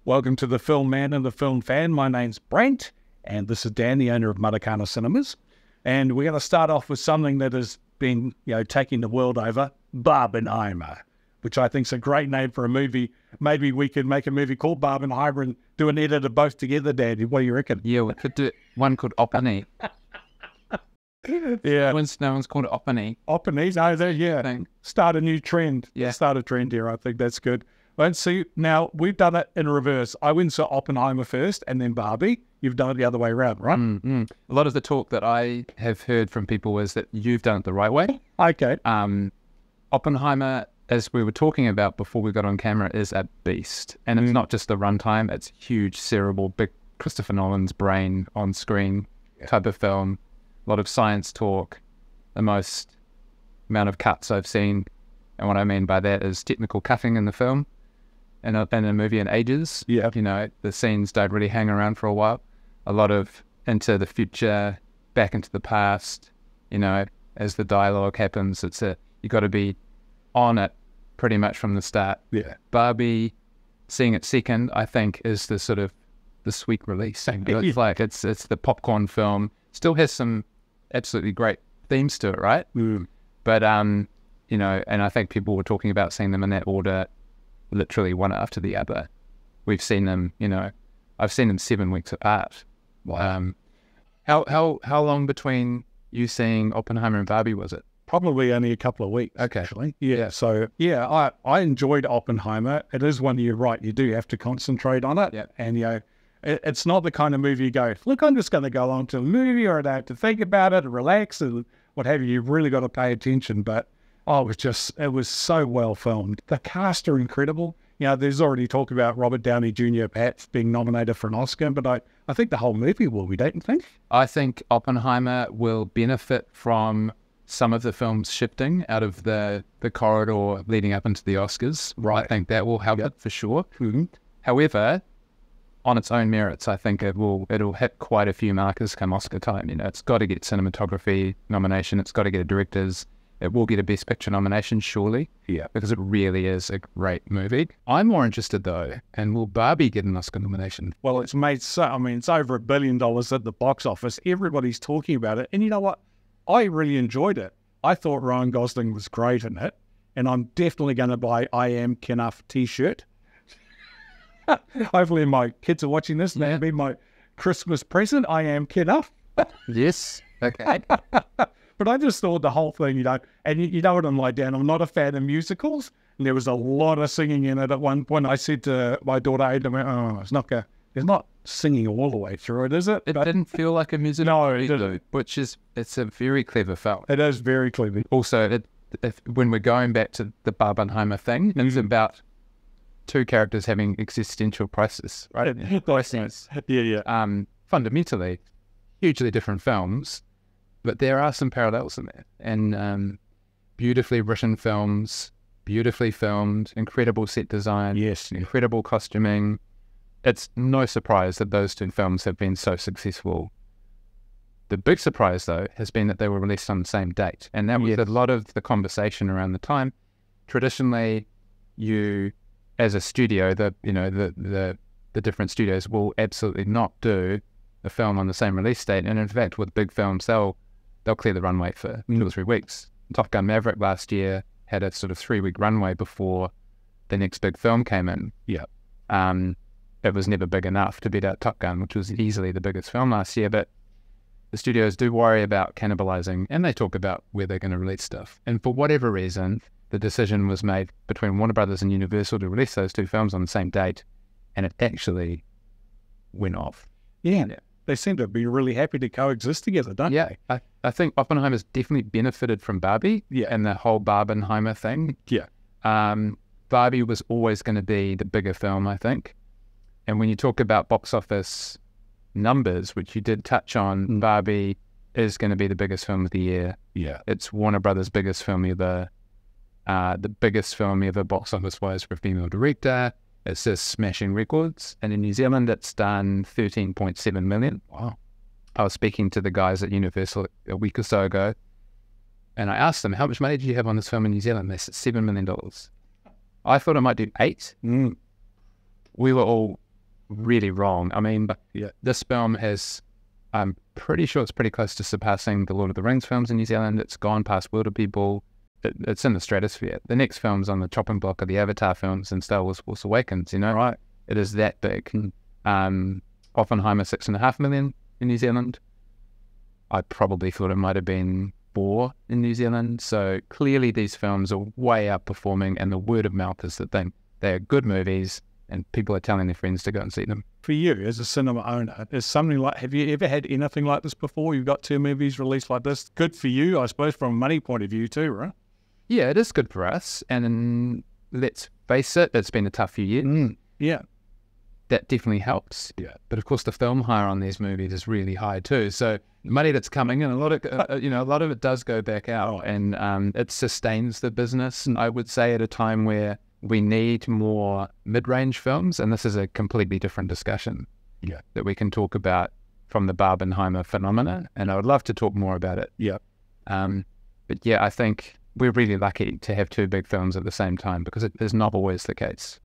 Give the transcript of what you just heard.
Welcome to the Film Man and the Film Fan. My name's Brent, and this is Dan, the owner of Matakana Cinemas. And we're going to start off with something that has been, taking the world over, Barbenheimer, which I think is a great name for a movie. Maybe we could make a movie called Barbenheimer and do an edit of both together, Dan. What do you reckon? Yeah, we could do one called Opani. Yeah. No one's called it Opani. Opani, Thing. Start a new trend. Yeah. Start a trend here. I think that's good. And see, now we've done it in reverse. I went and saw Oppenheimer first and then Barbie. You've done it the other way around, right? Mm-hmm. A lot of the talk that I have heard from people is that you've done it the right way. Okay. Oppenheimer, as we were talking about before we got on camera, is a beast. And it's not just the runtime, it's huge, cerebral, big Christopher Nolan's brain on screen type of film. A lot of science talk, the most amount of cuts I've seen. And what I mean by that is technical cutting in the film. In a movie in ages. Yeah. The scenes don't really hang around for a while. A lot of into the future, back into the past, as the dialogue happens, you got to be on it pretty much from the start. Yeah. Barbie, seeing it second, I think, is the sort of the sweet release. It's like, it's the popcorn film. Still has some absolutely great themes to it, right? Mm. But, and I think people were talking about seeing them in that order, literally one after the other. We've seen them, I've seen them 7 weeks apart. Wow. How long between you seeing Oppenheimer and Barbie was it? Probably only a couple of weeks, Okay. actually. Yeah. So, I enjoyed Oppenheimer. It is one, you're right, you do have to concentrate on it. Yeah. And, it's not the kind of movie you go, look, I'm just going to go along to a movie, or I don't have to think about it and relax and what have you. You've really got to pay attention. But it was so well filmed. The cast are incredible. There's already talk about Robert Downey Jr. perhaps being nominated for an Oscar, but I think the whole movie will be, don't you think? I think Oppenheimer will benefit from some of the films shifting out of the corridor leading up into the Oscars. Right. I think that will help it for sure. Mm-hmm. However, on its own merits, I think it'll hit quite a few markers come Oscar time. It's got to get cinematography nomination. It's got to get a director's. It will get a Best Picture nomination, surely. Yeah. Because it really is a great movie. I'm more interested, though, and will Barbie get an Oscar nomination? Well, it's made it's over $1 billion at the box office. Everybody's talking about it. And you know what? I really enjoyed it. I thought Ryan Gosling was great in it. And I'm definitely going to buy I Am Kenough t-shirt. Hopefully my kids are watching this. That'll be my Christmas present. I Am Kenough. Yes. Okay. But I just thought the whole thing, and you know what I'm like, Dan, I'm not a fan of musicals, and there was a lot of singing in it at one point. I said to my daughter, Ada, there's not singing all the way through it, is it? It didn't feel like a musical. No, it didn't. Which it's a very clever film. It is very clever. Also, when we're going back to the Barbenheimer thing, it's about two characters having existential crisis, right? Crises. Yeah. Fundamentally, hugely different films. But there are some parallels in there, and beautifully written films, beautifully filmed, incredible set design, Yes. incredible costuming. It's no surprise that those two films have been so successful. The big surprise, though, has been that they were released on the same date, and that was a lot of the conversation around the time. Traditionally, you, as a studio, the different studios will absolutely not do a film on the same release date, and in fact, with big films, they'll clear the runway for 2 or 3 weeks. Top Gun Maverick last year had a sort of 3-week runway before the next big film came in. Yeah. It was never big enough to beat out Top Gun, which was easily the biggest film last year. But the studios do worry about cannibalizing, and they talk about where they're going to release stuff. And for whatever reason, the decision was made between Warner Brothers and Universal to release those two films on the same date, and it actually went off. Yeah. They seem to be really happy to coexist together, don't they? I think Oppenheimer's definitely benefited from Barbie and the whole Barbenheimer thing. Yeah. Barbie was always going to be the bigger film, I think. And when you talk about box office numbers, which you did touch on, Barbie is going to be the biggest film of the year. Yeah. It's Warner Brothers' biggest film ever, the biggest film ever box office-wise for a female director. It's just smashing records. And in New Zealand, it's done 13.7 million. Wow. I was speaking to the guys at Universal a week or so ago, and I asked them, how much money did you have on this film in New Zealand? They said $7 million. I thought I might do 8. We were all really wrong. I mean, Yeah. this film I'm pretty sure it's pretty close to surpassing the Lord of the Rings films in New Zealand. It's gone past World of People. It's in the stratosphere. The next films on the chopping block are the Avatar films and Star Wars Force Awakens, you know? Right. It is that big. Oppenheimer, 6.5 million in New Zealand. I probably thought it might have been 4 in New Zealand. So clearly these films are way outperforming, and the word of mouth is that they're good movies and people are telling their friends to go and see them. For you, as a cinema owner, is something like, have you ever had anything like this before? You've got 2 movies released like this. Good for you, I suppose, from a money point of view too, right? Yeah, it is good for us. And let's face it, it's been a tough few years. Yeah. That definitely helps. Yeah. But of course, the film hire on these movies is really high too. So the money that's coming in, a lot of it does go back out, and it sustains the business. I would say at a time where we need more mid-range films, and this is a completely different discussion that we can talk about from the Barbenheimer phenomena, and I would love to talk more about it. Yeah. But yeah, I think we're really lucky to have 2 big films at the same time, because it is not always the case.